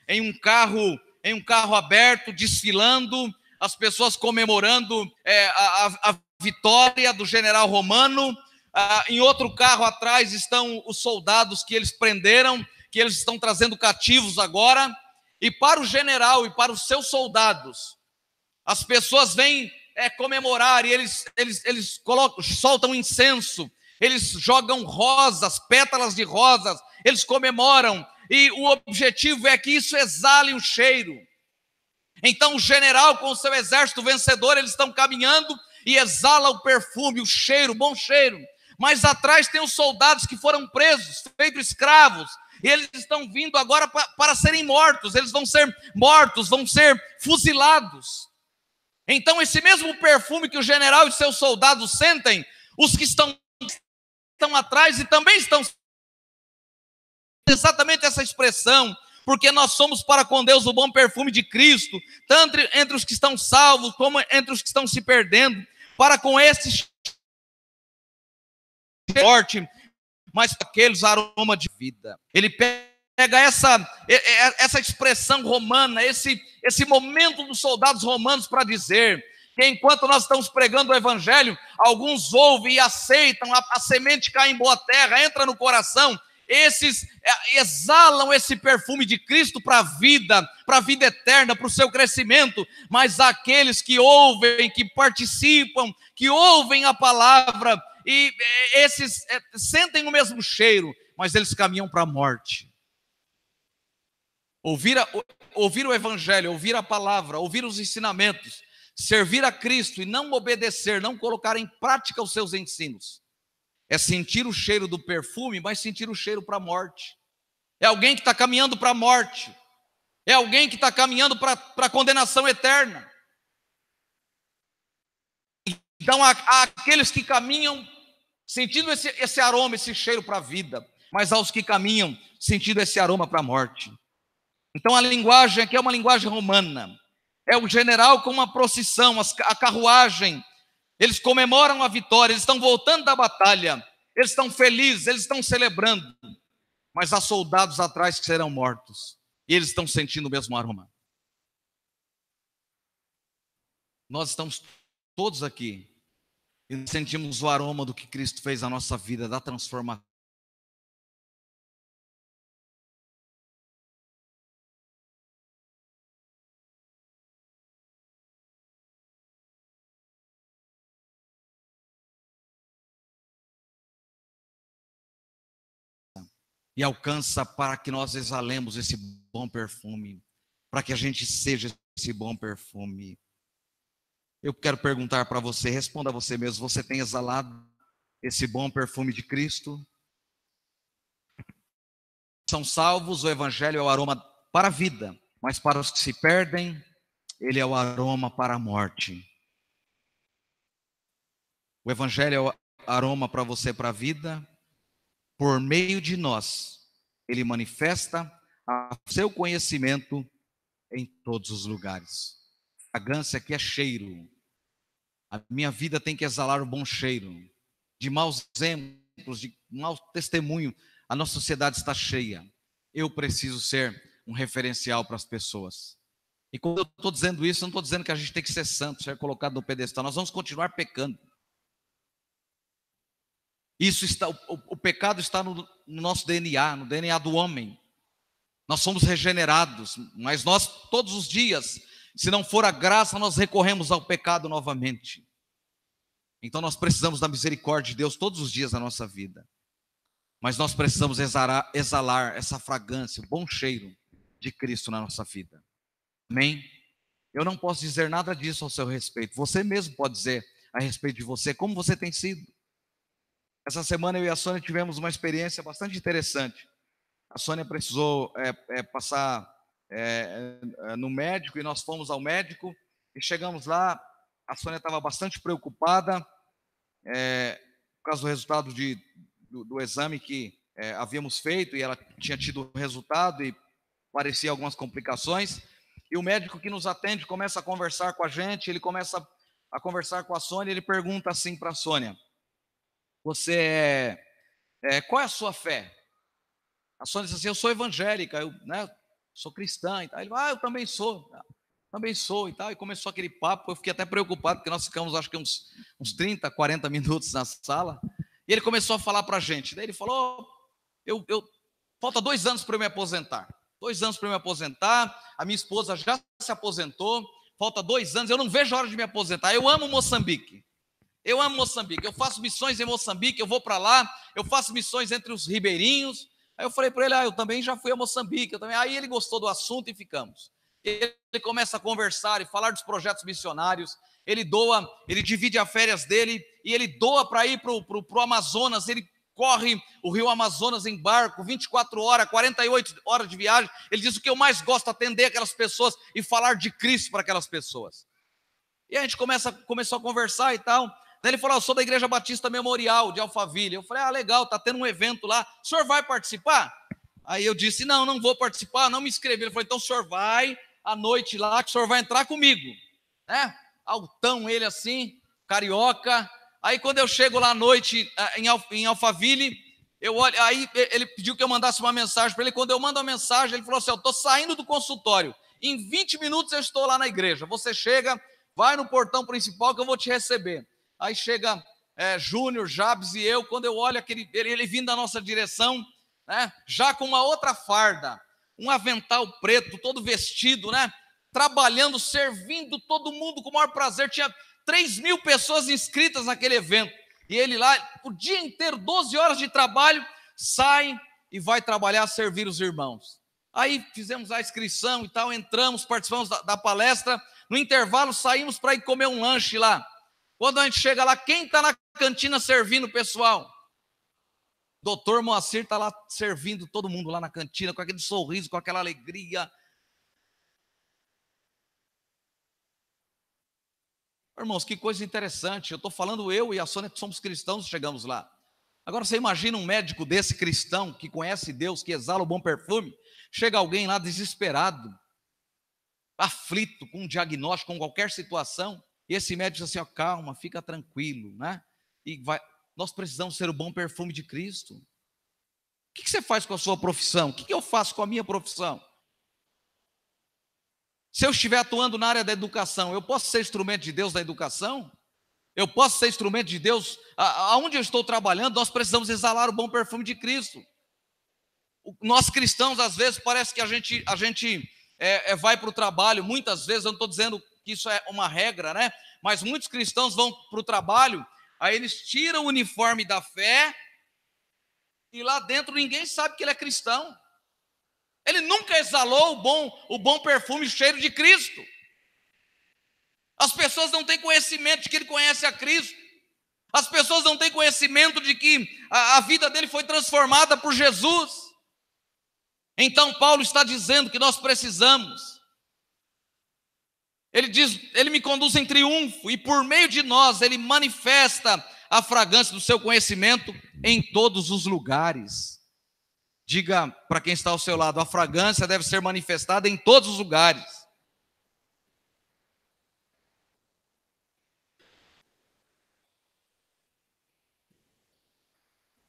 S1: em um carro aberto, desfilando, as pessoas comemorando a vitória do general romano. Em outro carro atrás estão os soldados que eles prenderam, que eles estão trazendo cativos agora. E para o general e para os seus soldados, as pessoas vêm comemorar, e eles soltam incenso, eles jogam rosas, pétalas de rosas, eles comemoram, e o objetivo é que isso exale o cheiro. Então o general com o seu exército vencedor, eles estão caminhando e exala o perfume, o cheiro, o bom cheiro. Mas atrás tem os soldados que foram presos, feitos escravos, e eles estão vindo agora para serem mortos. Eles vão ser mortos, vão ser fuzilados. Então esse mesmo perfume que o general e seus soldados sentem, os que estão atrás e também estão... Exatamente essa expressão: porque nós somos para com Deus o bom perfume de Cristo, tanto entre os que estão salvos, como entre os que estão se perdendo. Para com esses forte, mas para aqueles aroma de vida. Ele pega essa expressão romana, esse momento dos soldados romanos para dizer que enquanto nós estamos pregando o evangelho, alguns ouvem e aceitam, a semente cai em boa terra, entra no coração. Esses exalam esse perfume de Cristo para a vida eterna, para o seu crescimento. Mas aqueles que ouvem, que participam, que ouvem a palavra, e esses sentem o mesmo cheiro, mas eles caminham para a morte. Ouvir o evangelho, ouvir a palavra, ouvir os ensinamentos, servir a Cristo e não obedecer, não colocar em prática os seus ensinos, é sentir o cheiro do perfume, mas sentir o cheiro para a morte. É alguém que está caminhando para a morte. É alguém que está caminhando para a condenação eterna. Então há aqueles que caminham sentindo esse aroma, esse cheiro para a vida, mas há os que caminham sentindo esse aroma para a morte. Então a linguagem aqui é uma linguagem romana. É o general com uma procissão, a carruagem. Eles comemoram a vitória, eles estão voltando da batalha, eles estão felizes, eles estão celebrando. mas há soldados atrás que serão mortos. E eles estão sentindo o mesmo aroma. Nós estamos todos aqui e sentimos o aroma do que Cristo fez na nossa vida, da transformação. E alcança para que nós exalemos esse bom perfume, para que a gente seja esse bom perfume. Eu quero perguntar para você, responda a você mesmo, você tem exalado esse bom perfume de Cristo? São salvos, o evangelho é o aroma para a vida, mas para os que se perdem, ele é o aroma para a morte. O evangelho é o aroma para você, para a vida. Por meio de nós, ele manifesta o seu conhecimento em todos os lugares. A fragrância aqui é cheiro. A minha vida tem que exalar o bom cheiro. De maus exemplos, de mau testemunho, a nossa sociedade está cheia. Eu preciso ser um referencial para as pessoas. E quando eu estou dizendo isso, eu não estou dizendo que a gente tem que ser santo, ser colocado no pedestal. Nós vamos continuar pecando. Isso está, o pecado está no nosso DNA, no DNA do homem. Nós somos regenerados, mas nós todos os dias, se não for a graça, nós recorremos ao pecado novamente. Então nós precisamos da misericórdia de Deus todos os dias da nossa vida. Mas nós precisamos exalar essa fragrância, o bom cheiro de Cristo na nossa vida. Amém? Eu não posso dizer nada disso ao seu respeito. Você mesmo pode dizer a respeito de você, como você tem sido. Essa semana eu e a Sônia tivemos uma experiência bastante interessante. A Sônia precisou passar no médico e nós fomos ao médico e chegamos lá. A Sônia estava bastante preocupada por causa do resultado do exame que havíamos feito, e ela tinha tido o resultado e parecia algumas complicações. E o médico que nos atende começa a conversar com a gente, ele começa a conversar com a Sônia, ele pergunta assim para a Sônia: qual é a sua fé? A Sônia disse assim: eu sou evangélica, eu sou cristã e tal. Ele falou: eu também sou e tal. E começou aquele papo, eu fiquei até preocupado, porque nós ficamos acho que uns 30, 40 minutos na sala. E ele começou a falar para a gente. Daí ele falou: falta 2 anos para eu me aposentar. 2 anos para eu me aposentar, a minha esposa já se aposentou, falta 2 anos, eu não vejo a hora de me aposentar. Eu amo Moçambique. Eu faço missões em Moçambique, eu vou para lá, eu faço missões entre os ribeirinhos. Aí eu falei para ele: eu também já fui a Moçambique. Aí ele gostou do assunto e ficamos. Ele começa a conversar e falar dos projetos missionários. Ele divide as férias dele e ele doa para ir para o Amazonas. Ele corre o rio Amazonas em barco, 24 horas, 48 horas de viagem. Ele diz: o que eu mais gosto é atender aquelas pessoas e falar de Cristo para aquelas pessoas. E a gente começou a conversar e tal. Daí ele falou: eu sou da Igreja Batista Memorial de Alphaville. Eu falei: legal, está tendo um evento lá, o senhor vai participar? Aí eu disse: não vou participar, não me inscrevi. Ele falou: então o senhor vai à noite lá, que o senhor vai entrar comigo, né? Altão ele assim, carioca. Aí quando eu chego lá à noite em Alphaville, eu olho, aí ele pediu que eu mandasse uma mensagem para ele. Quando eu mando a mensagem, ele falou assim: eu estou saindo do consultório, em 20 minutos eu estou lá na igreja, você chega, vai no portão principal que eu vou te receber. Aí chega Júnior, Jabes e eu. Quando eu olho ele vindo da nossa direção, né, já com uma outra farda, um avental preto, todo vestido, né, trabalhando, servindo todo mundo com o maior prazer. Tinha 3.000 pessoas inscritas naquele evento. E ele lá, o dia inteiro, 12 horas de trabalho, sai e vai trabalhar, servir os irmãos. Aí fizemos a inscrição e tal, entramos, participamos da palestra. No intervalo, saímos para ir comer um lanche lá. Quando a gente chega lá, quem está na cantina servindo o pessoal? Doutor Moacir está lá servindo todo mundo lá na cantina, com aquele sorriso, com aquela alegria. Irmãos, que coisa interessante. Eu estou falando, eu e a Sônia, que somos cristãos, chegamos lá. Agora você imagina um médico desse cristão, que conhece Deus, que exala o bom perfume. Chega alguém lá desesperado, aflito, com um diagnóstico, com qualquer situação. E esse médico diz assim: calma, fica tranquilo, né? Nós precisamos ser o bom perfume de Cristo. que você faz com a sua profissão? O que eu faço com a minha profissão? Se eu estiver atuando na área da educação, eu posso ser instrumento de Deus na educação? Eu posso ser instrumento de Deus? Aonde eu estou trabalhando, nós precisamos exalar o bom perfume de Cristo. Nós cristãos, às vezes, parece que a gente vai para o trabalho, muitas vezes, eu não estou dizendo que isso é uma regra, né? Mas muitos cristãos vão para o trabalho, aí eles tiram o uniforme da fé, e lá dentro ninguém sabe que ele é cristão. Ele nunca exalou o bom perfume, o cheiro de Cristo. As pessoas não têm conhecimento de que ele conhece a Cristo. As pessoas não têm conhecimento de que a vida dele foi transformada por Jesus. Então Paulo está dizendo que nós precisamos. Ele diz, ele me conduz em triunfo e por meio de nós ele manifesta a fragrância do seu conhecimento em todos os lugares. Diga para quem está ao seu lado, a fragrância deve ser manifestada em todos os lugares.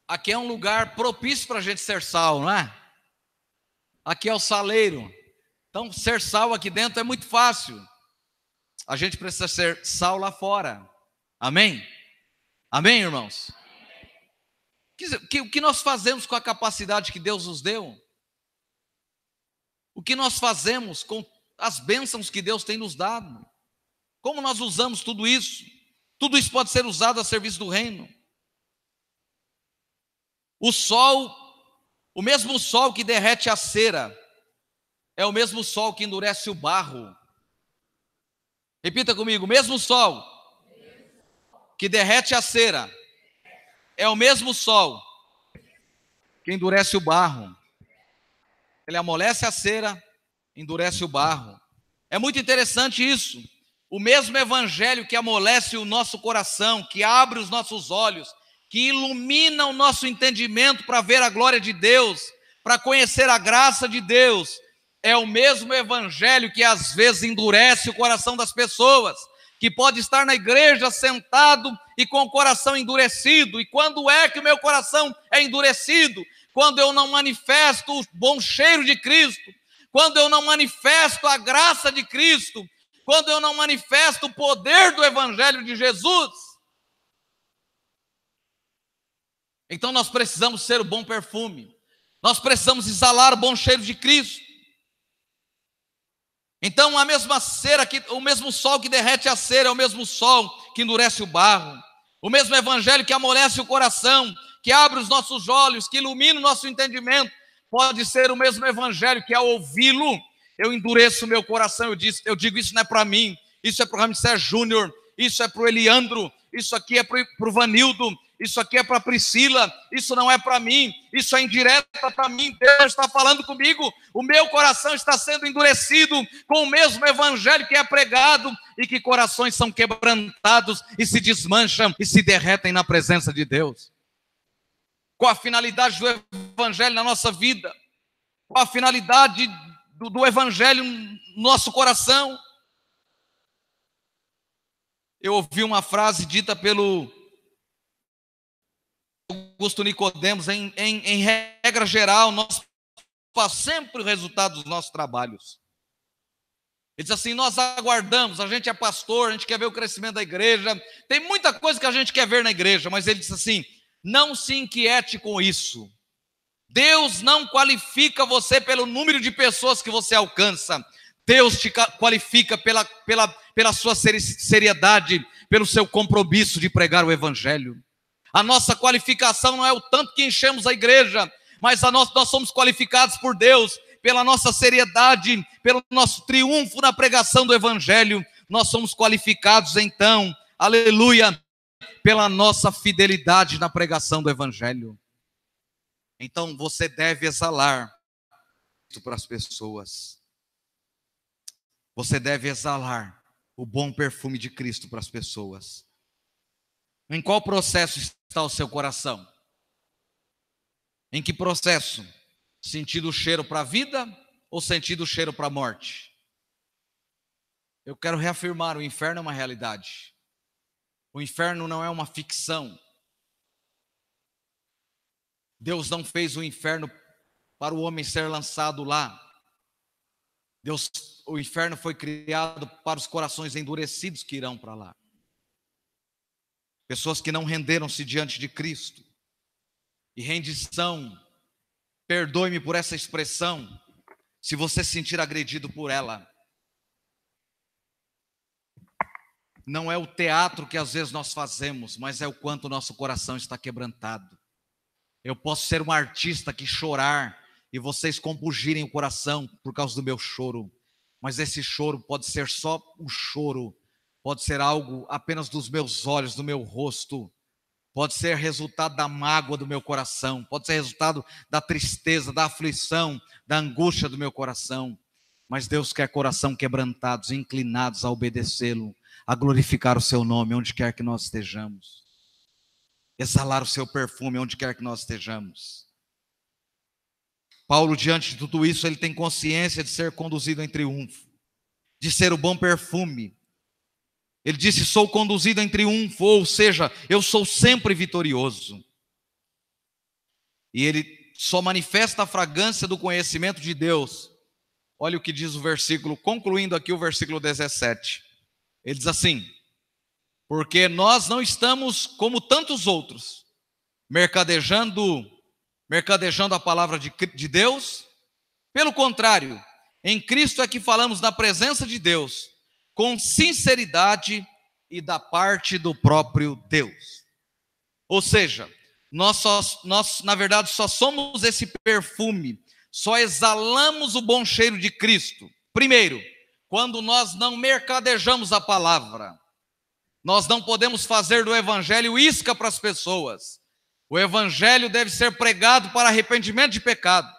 S1: Aqui é um lugar propício para a gente ser sal, não é? Aqui é o saleiro. Então, ser sal aqui dentro é muito fácil. A gente precisa ser sal lá fora. Amém? Amém, irmãos? O que nós fazemos com a capacidade que Deus nos deu? O que nós fazemos com as bênçãos que Deus tem nos dado? Como nós usamos tudo isso? Tudo isso pode ser usado a serviço do reino. O sol, o mesmo sol que derrete a cera, é o mesmo sol que endurece o barro. Repita comigo, o mesmo sol que derrete a cera, é o mesmo sol que endurece o barro. Ele amolece a cera, endurece o barro. É muito interessante isso. O mesmo evangelho que amolece o nosso coração, que abre os nossos olhos, que ilumina o nosso entendimento para ver a glória de Deus, para conhecer a graça de Deus, é o mesmo evangelho que às vezes endurece o coração das pessoas, que pode estar na igreja sentado e com o coração endurecido. E quando é que o meu coração é endurecido? Quando eu não manifesto o bom cheiro de Cristo, quando eu não manifesto a graça de Cristo, quando eu não manifesto o poder do evangelho de Jesus. Então nós precisamos ser o bom perfume, nós precisamos exalar o bom cheiro de Cristo. Então a mesma cera, o mesmo sol que derrete a cera é o mesmo sol que endurece o barro, o mesmo evangelho que amolece o coração, que abre os nossos olhos, que ilumina o nosso entendimento, pode ser o mesmo evangelho que ao ouvi-lo, eu endureço o meu coração, eu digo isso não é para mim, isso é para o Ramsés Júnior, isso é para o Eliandro, isso aqui é para o Vanildo, isso aqui é para a Priscila, isso não é para mim, isso é indireta para mim, Deus está falando comigo, o meu coração está sendo endurecido com o mesmo evangelho que é pregado, e que corações são quebrantados e se desmancham e se derretem na presença de Deus. Qual a finalidade do evangelho na nossa vida? Qual a finalidade do evangelho no nosso coração? Eu ouvi uma frase dita pelo Augusto Nicodemos, em regra geral, nós passamos sempre o resultado dos nossos trabalhos. Ele diz assim, nós aguardamos, a gente é pastor, a gente quer ver o crescimento da igreja, tem muita coisa que a gente quer ver na igreja, mas ele diz assim, não se inquiete com isso. Deus não qualifica você pelo número de pessoas que você alcança. Deus te qualifica pela sua seriedade, pelo seu compromisso de pregar o evangelho. A nossa qualificação não é o tanto que enchemos a igreja, mas nós somos qualificados por Deus pela nossa seriedade, pelo nosso triunfo na pregação do evangelho. Nós somos qualificados então, aleluia, pela nossa fidelidade na pregação do evangelho. Então você deve exalar isso para as pessoas. Você deve exalar o bom perfume de Cristo para as pessoas. Em qual processo está o seu coração? Em que processo? Sentindo o cheiro para a vida ou sentindo o cheiro para a morte? Eu quero reafirmar, o inferno é uma realidade. O inferno não é uma ficção. Deus não fez o inferno para o homem ser lançado lá. O inferno foi criado para os corações endurecidos que irão para lá. Pessoas que não renderam-se diante de Cristo. E rendição, perdoe-me por essa expressão, se você se sentir agredido por ela. Não é o teatro que às vezes nós fazemos, mas é o quanto o nosso coração está quebrantado. Eu posso ser um artista que chorar e vocês compungirem o coração por causa do meu choro, mas esse choro pode ser só um choro, pode ser algo apenas dos meus olhos, do meu rosto, pode ser resultado da mágoa do meu coração, pode ser resultado da tristeza, da aflição, da angústia do meu coração. Mas Deus quer coração quebrantados, inclinados a obedecê-lo, a glorificar o seu nome onde quer que nós estejamos, exalar o seu perfume onde quer que nós estejamos. Paulo, diante de tudo isso, ele tem consciência de ser conduzido em triunfo, de ser o bom perfume. Ele disse: sou conduzido em triunfo, ou seja, eu sou sempre vitorioso. E ele só manifesta a fragrância do conhecimento de Deus. Olha o que diz o versículo, concluindo aqui o versículo 17. Ele diz assim: porque nós não estamos como tantos outros, mercadejando a palavra de Deus. Pelo contrário, em Cristo é que falamos na presença de Deus, com sinceridade e da parte do próprio Deus. Ou seja, nós na verdade só somos esse perfume, só exalamos o bom cheiro de Cristo. Primeiro, quando nós não mercadejamos a palavra. Nós não podemos fazer do evangelho isca para as pessoas. O evangelho deve ser pregado para arrependimento de pecado.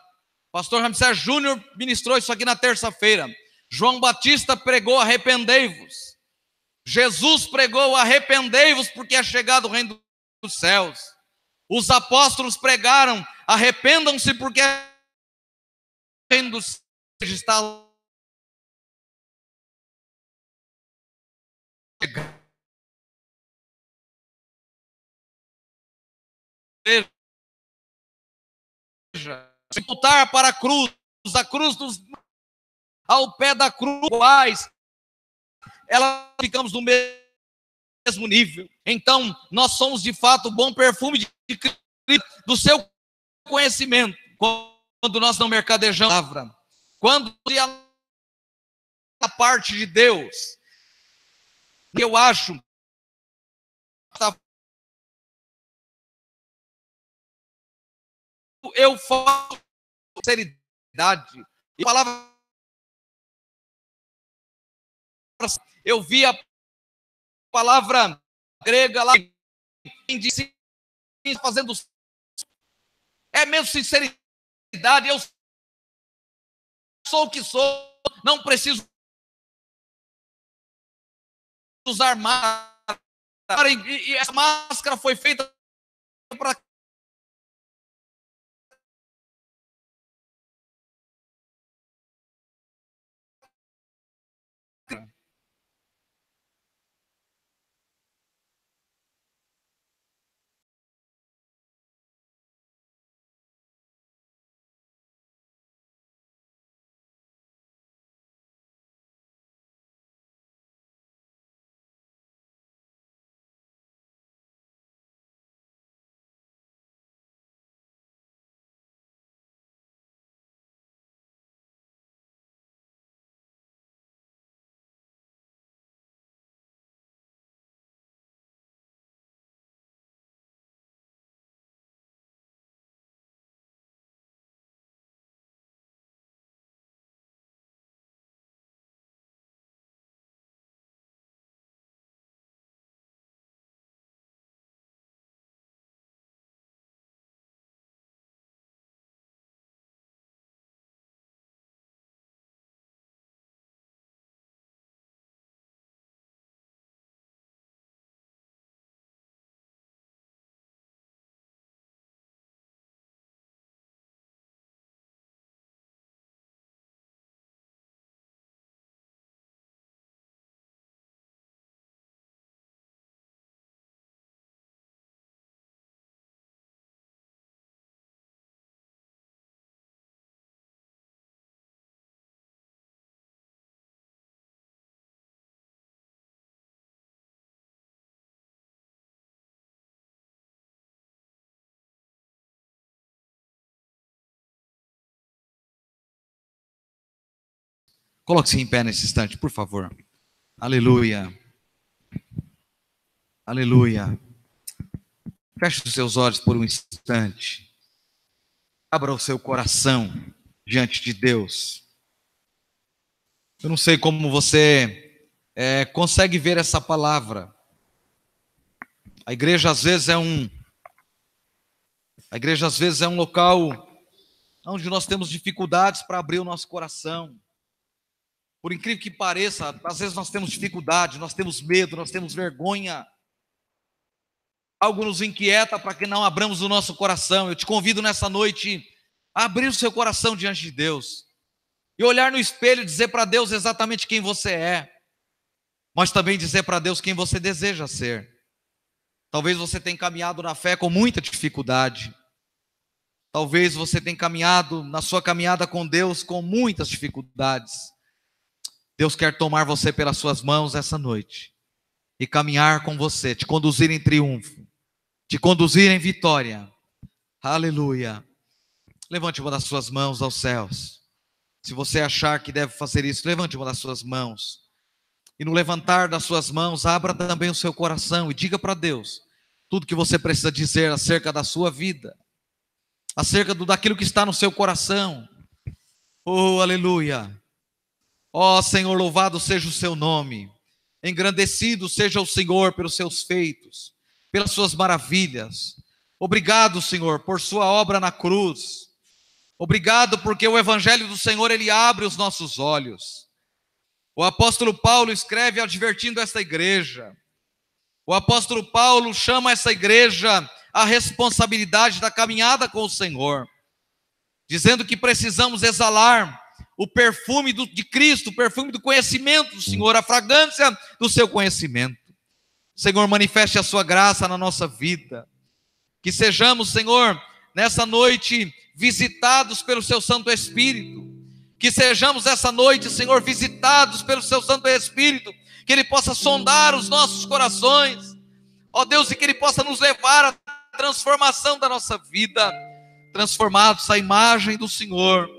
S1: Pastor Ramsés Júnior ministrou isso aqui na terça-feira. João Batista pregou: arrependei-vos. Jesus pregou: arrependei-vos, porque é chegado o reino dos céus. Os apóstolos pregaram: arrependam-se, porque é o reino dos céus está chegando. Voltar para a cruz ao pé da cruz, ela ficamos no mesmo nível. Então, nós somos de fato o bom perfume de Cristo, do seu conhecimento, quando nós não mercadejamos a palavra, quando a parte de Deus, eu acho, eu falo com sinceridade, e a palavra, eu vi a palavra grega lá, fazendo, é mesmo sinceridade, eu sou o que sou, não preciso usar máscara, e essa máscara foi feita para Coloque-se em pé nesse instante, por favor. Aleluia. Aleluia. Feche os seus olhos por um instante. Abra o seu coração diante de Deus. Eu não sei como você consegue ver essa palavra. A igreja às vezes é um local onde nós temos dificuldades para abrir o nosso coração. Por incrível que pareça, às vezes nós temos dificuldade, nós temos medo, nós temos vergonha. Algo nos inquieta para que não abramos o nosso coração. Eu te convido nessa noite a abrir o seu coração diante de Deus. E olhar no espelho e dizer para Deus exatamente quem você é. Mas também dizer para Deus quem você deseja ser. Talvez você tenha caminhado na fé com muita dificuldade. Talvez você tenha caminhado na sua caminhada com Deus com muitas dificuldades. Deus quer tomar você pelas suas mãos essa noite e caminhar com você, te conduzir em triunfo, te conduzir em vitória. Aleluia. Levante uma das suas mãos aos céus. Se você achar que deve fazer isso, levante uma das suas mãos. E no levantar das suas mãos, abra também o seu coração e diga para Deus tudo que você precisa dizer acerca da sua vida, acerca daquilo que está no seu coração. Oh, aleluia. Ó Senhor, louvado seja o seu nome. Engrandecido seja o Senhor pelos seus feitos, pelas suas maravilhas. Obrigado, Senhor, por sua obra na cruz. Obrigado porque o evangelho do Senhor, ele abre os nossos olhos. O apóstolo Paulo escreve advertindo esta igreja. O apóstolo Paulo chama essa igreja à responsabilidade da caminhada com o Senhor, dizendo que precisamos exalar o perfume de Cristo, o perfume do conhecimento do Senhor, a fragrância do seu conhecimento. Senhor, manifeste a sua graça na nossa vida. Que sejamos, Senhor, nessa noite visitados pelo seu Santo Espírito. Que sejamos essa noite, Senhor, visitados pelo seu Santo Espírito. Que Ele possa sondar os nossos corações. Ó Deus, e que Ele possa nos levar à transformação da nossa vida. Transformados à imagem do Senhor.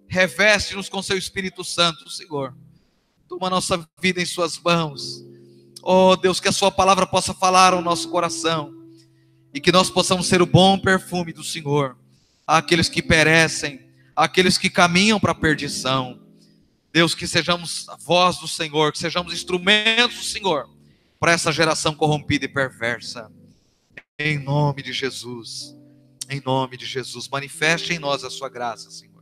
S1: Reveste-nos com seu Espírito Santo, Senhor. Toma a nossa vida em suas mãos. Oh Deus, que a sua palavra possa falar ao nosso coração. E que nós possamos ser o bom perfume do Senhor. Àqueles que perecem, àqueles que caminham para a perdição. Deus, que sejamos a voz do Senhor, que sejamos instrumentos do Senhor para essa geração corrompida e perversa. Em nome de Jesus. Em nome de Jesus. Manifeste em nós a sua graça, Senhor.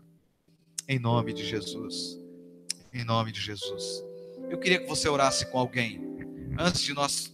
S1: Em nome de Jesus. Em nome de Jesus. Eu queria que você orasse com alguém. Antes de nós